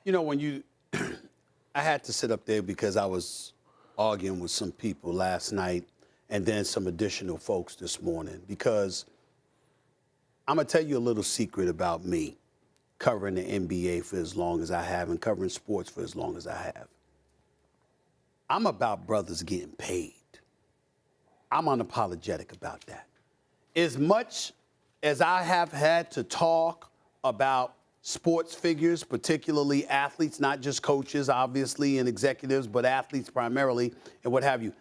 You know, when you, I had to sit up there because I was arguing with some people last night and then some additional folks this morning because I'm going to tell you a little secret about me covering the NBA for as long as I have and covering sports for as long as I have. I'm about brothers getting paid. I'm unapologetic about that. As much as I have had to talk about sports figures, particularly athletes, not just coaches, obviously, and executives, but athletes primarily, and what have you.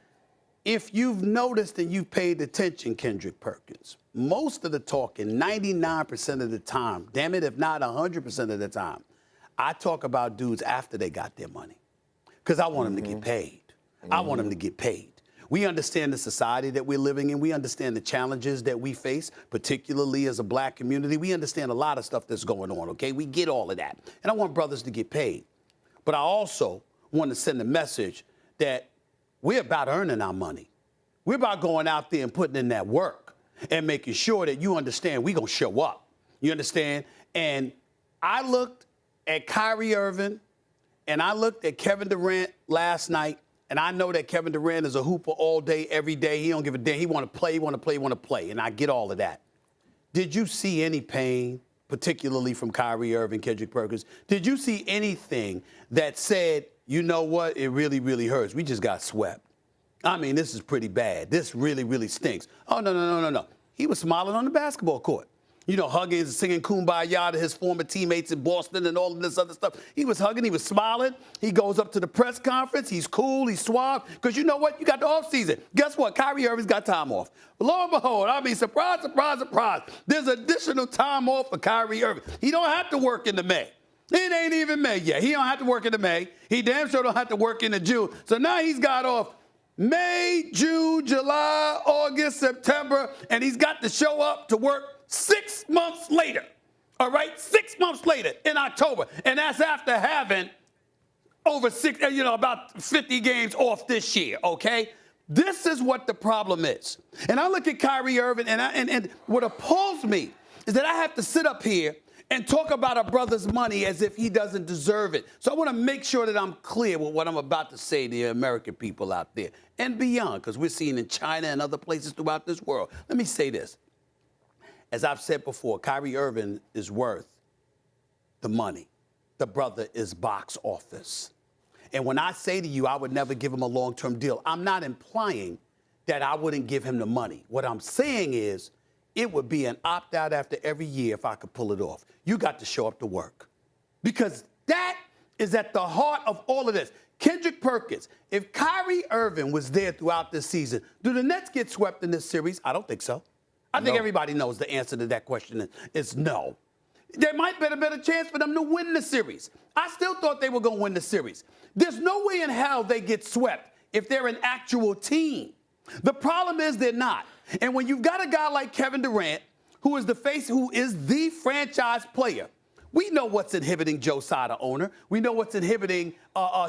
If you've noticed and you've paid attention, Kendrick Perkins, most of the talking, 99% of the time, damn it, if not 100% of the time, I talk about dudes after they got their money because I want them to get paid. I want them to get paid. We understand the society that we're living in. We understand the challenges that we face, particularly as a black community. We understand a lot of stuff that's going on, okay? We get all of that. And I want brothers to get paid. But I also want to send a message that we're about earning our money. We're about going out there and putting in that work and making sure that you understand we're going to show up. You understand? And I looked at Kyrie Irving and I looked at Kevin Durant last night. And I know that Kevin Durant is a hooper all day, every day. He don't give a damn. He want to play, he want to play, he want to play. And I get all of that. Did you see any pain, particularly from Kyrie Irving, Kendrick Perkins? Did you see anything that said, you know what, it really, really hurts? We just got swept. I mean, this is pretty bad. This really, really stinks. Oh, no. He was smiling on the basketball court. You know, hugging and singing Kumbaya to his former teammates in Boston and all of this other stuff. He was hugging, he was smiling. He goes up to the press conference. He's cool, he's suave. Because you know what? You got the offseason. Guess what? Kyrie Irving's got time off. Lo and behold, I mean, surprise, surprise, surprise. There's additional time off for Kyrie Irving. He don't have to work in the May. It ain't even May yet. He don't have to work in the May. He damn sure don't have to work in the June. So now he's got off May, June, July, August, September, and he's got to show up to work 6 months later, all right? 6 months later in October. And that's after having about 50 games off this year, okay? This is what the problem is. And I look at Kyrie Irving, and what appalls me is that I have to sit up here and talk about a brother's money as if he doesn't deserve it. So I want to make sure that I'm clear with what I'm about to say to the American people out there and beyond, because we're seeing in China and other places throughout this world. Let me say this. As I've said before, Kyrie Irving is worth the money. The brother is box office. And when I say to you, I would never give him a long-term deal, I'm not implying that I wouldn't give him the money. What I'm saying is it would be an opt-out after every year if I could pull it off. You got to show up to work. Because that is at the heart of all of this. Kendrick Perkins, if Kyrie Irving was there throughout this season, do the Nets get swept in this series? I don't think so. I think everybody knows the answer to that question is no. There might be a better chance for them to win the series. I still thought they were going to win the series. There's no way in hell they get swept if they're an actual team. The problem is they're not. And when you've got a guy like Kevin Durant, who is the franchise player, we know what's inhibiting Joe Tsai, the owner. We know what's inhibiting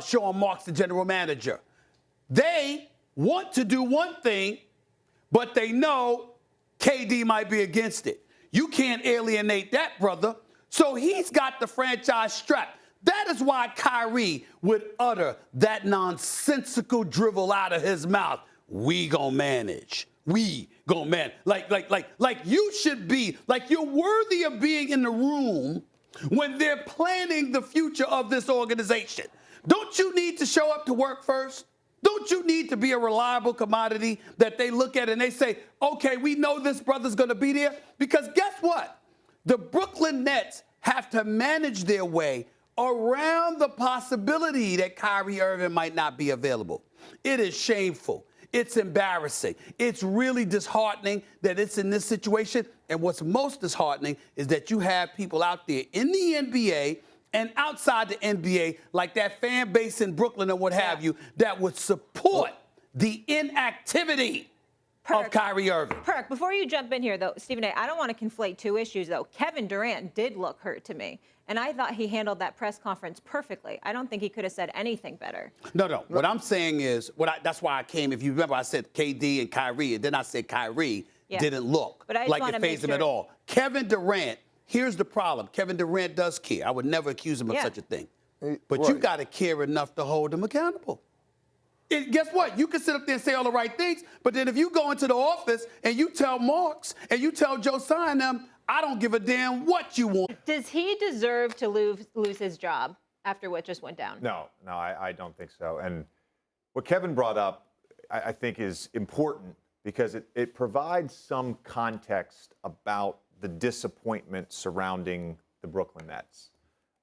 Sean Marks, the general manager. They want to do one thing, but they know KD might be against it. You can't alienate that, brother. So he's got the franchise strapped. That is why Kyrie would utter that nonsensical drivel out of his mouth. We gonna manage. We gonna manage. Like you should be, like you're worthy of being in the room when they're planning the future of this organization. Don't you need to show up to work first? Don't you need to be a reliable commodity that they look at and they say, okay, we know this brother's going to be there? Because guess what? The Brooklyn Nets have to manage their way around the possibility that Kyrie Irving might not be available. It is shameful. It's embarrassing. It's really disheartening that it's in this situation. And what's most disheartening is that you have people out there in the NBA and outside the NBA, like that fan base in Brooklyn and what have you, that would support the inactivity of Kyrie Irving. Perk, before you jump in here, though, Stephen A., I don't want to conflate two issues, though. Kevin Durant did look hurt to me, and I thought he handled that press conference perfectly. I don't think he could have said anything better. No. What I'm saying is, that's why I came. If you remember, I said KD and Kyrie, and then I said Kyrie didn't look like it fazed him at all. Kevin Durant, here's the problem. Kevin Durant does care. I would never accuse him of such a thing. But you got to care enough to hold them accountable. And guess what? You can sit up there and say all the right things, but then if you go into the office and you tell Marks and you tell Josiah and them, I don't give a damn what you want. Does he deserve to lose his job after what just went down? No, I don't think so. And what Kevin brought up, I think, is important because it provides some context about the disappointment surrounding the Brooklyn Nets.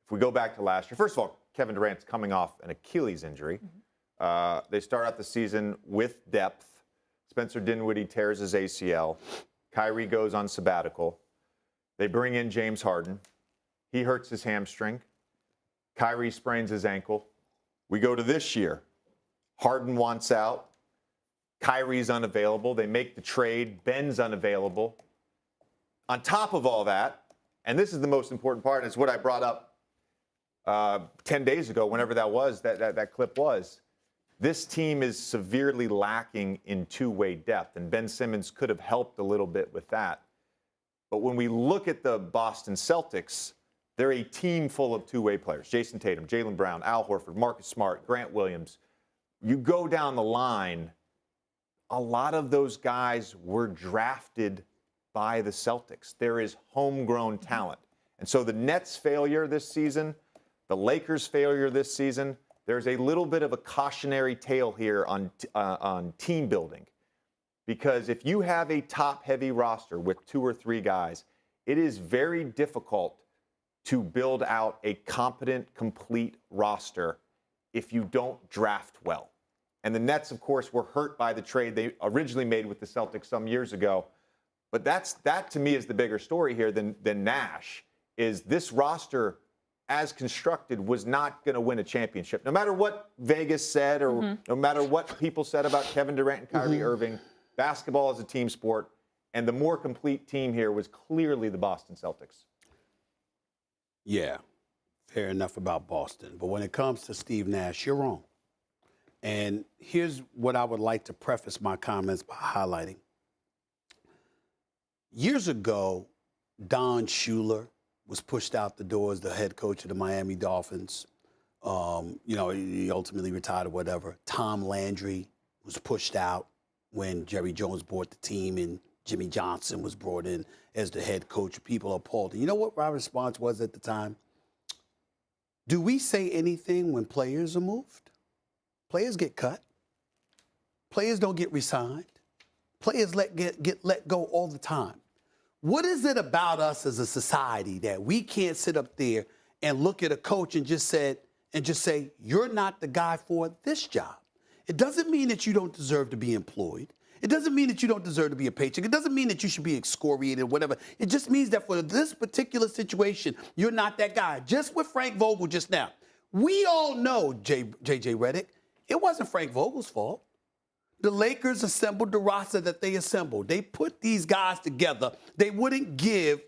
If we go back to last year, first of all, Kevin Durant's coming off an Achilles injury. They start out the season with depth. Spencer Dinwiddie tears his ACL. Kyrie goes on sabbatical. They bring in James Harden. He hurts his hamstring. Kyrie sprains his ankle. We go to this year. Harden wants out. Kyrie's unavailable. They make the trade. Ben's unavailable. On top of all that, and this is the most important part, and it's what I brought up 10 days ago, whenever that was, that clip was, this team is severely lacking in two-way depth, and Ben Simmons could have helped a little bit with that. But when we look at the Boston Celtics, they're a team full of two-way players. Jason Tatum, Jaylen Brown, Al Horford, Marcus Smart, Grant Williams. You go down the line, a lot of those guys were drafted by the Celtics. There is homegrown talent. And so the Nets' failure this season, the Lakers' failure this season, there's a little bit of a cautionary tale here on team building. Because if you have a top-heavy roster with 2 or 3 guys, it is very difficult to build out a competent, complete roster if you don't draft well. And the Nets, of course, were hurt by the trade they originally made with the Celtics some years ago. But that to me is the bigger story here than Nash, is this roster, as constructed, was not going to win a championship. No matter what Vegas said or no matter what people said about Kevin Durant and Kyrie Irving, basketball is a team sport, and the more complete team here was clearly the Boston Celtics. Yeah, fair enough about Boston. But when it comes to Steve Nash, you're wrong. And here's what I would like to preface my comments by highlighting. Years ago, Don Shula was pushed out the door as the head coach of the Miami Dolphins. He ultimately retired or whatever. Tom Landry was pushed out when Jerry Jones bought the team and Jimmy Johnson was brought in as the head coach. People are appalled. And you know what my response was at the time? Do we say anything when players are moved? Players get cut. Players don't get re-signed. Players get let go all the time. What is it about us as a society that we can't sit up there and look at a coach and just say, you're not the guy for this job? It doesn't mean that you don't deserve to be employed. It doesn't mean that you don't deserve to be a paycheck. It doesn't mean that you should be excoriated or whatever. It just means that for this particular situation, you're not that guy. Just with Frank Vogel just now. We all know, J.J. Redick, it wasn't Frank Vogel's fault. The Lakers assembled the roster that they assembled. They put these guys together. They wouldn't give,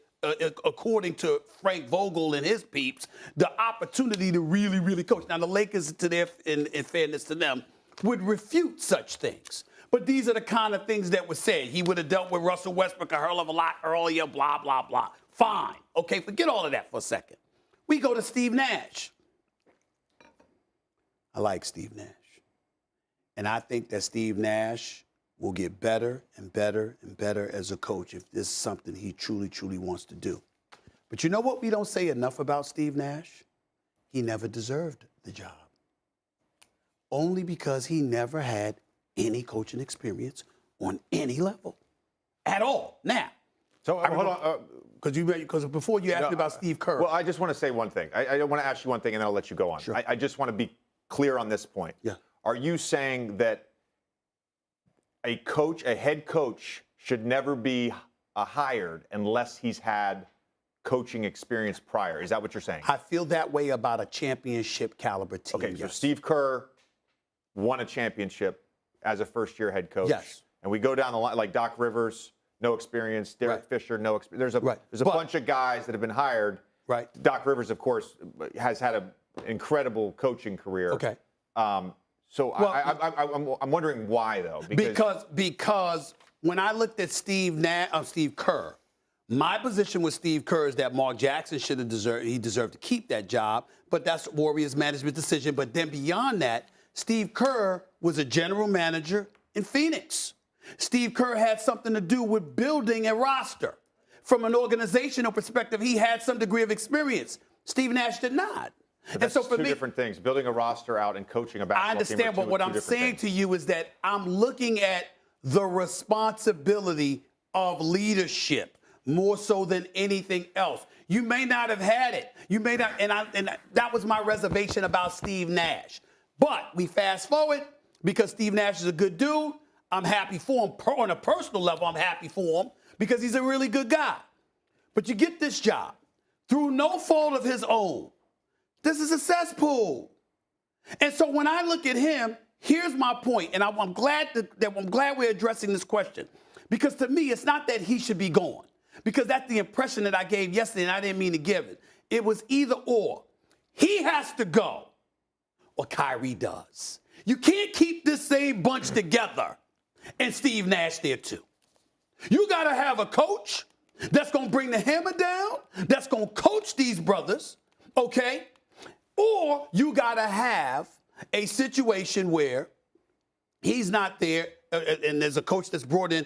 according to Frank Vogel and his peeps, the opportunity to really, really coach. Now, the Lakers, in fairness to them, would refute such things. But these are the kind of things that were said. He would have dealt with Russell Westbrook a hell of a lot earlier, blah, blah, blah. Fine. Okay, forget all of that for a second. We go to Steve Nash. I like Steve Nash. And I think that Steve Nash will get better and better and better as a coach if this is something he truly, truly wants to do. But you know what we don't say enough about Steve Nash? He never deserved the job. Only because he never had any coaching experience on any level at all. Now, so hold on. Because before you asked me about Steve Kerr. Well, I just want to say one thing. I want to ask you one thing, and then I'll let you go on. Sure. I just want to be clear on this point. Yeah. Are you saying that a head coach, should never be hired unless he's had coaching experience prior? Is that what you're saying? I feel that way about a championship caliber team. Okay, yes. so Steve Kerr won a championship as a first-year head coach. Yes. And we go down the line, like Doc Rivers, no experience. Derek Fisher, no experience. There's a bunch of guys that have been hired. Right. Doc Rivers, of course, has had an incredible coaching career. Okay. I'm wondering why, though. Because when I looked at Steve Kerr, My position with Steve Kerr is that Mark Jackson deserved to keep that job, but that's Warriors management decision. But then beyond that, Steve Kerr was a general manager in Phoenix. Steve Kerr had something to do with building a roster. From an organizational perspective, he had some degree of experience. Steve Nash did not. But that's two different things. Building a roster out and coaching a basketball team. I understand, but what I'm saying to you is that I'm looking at the responsibility of leadership more so than anything else. You may not have had it. You may not, and that was my reservation about Steve Nash. But we fast forward because Steve Nash is a good dude. I'm happy for him. On a personal level, I'm happy for him because he's a really good guy. But you get this job through no fault of his own. This is a cesspool. And so when I look at him, here's my point, and I'm glad we're addressing this question. Because to me, it's not that he should be gone. Because that's the impression that I gave yesterday, and I didn't mean to give it. It was either or. He has to go, or Kyrie does. You can't keep this same bunch together and Steve Nash there too. You got to have a coach that's going to bring the hammer down, that's going to coach these brothers, okay? Or you got to have a situation where he's not there and there's a coach that's brought in.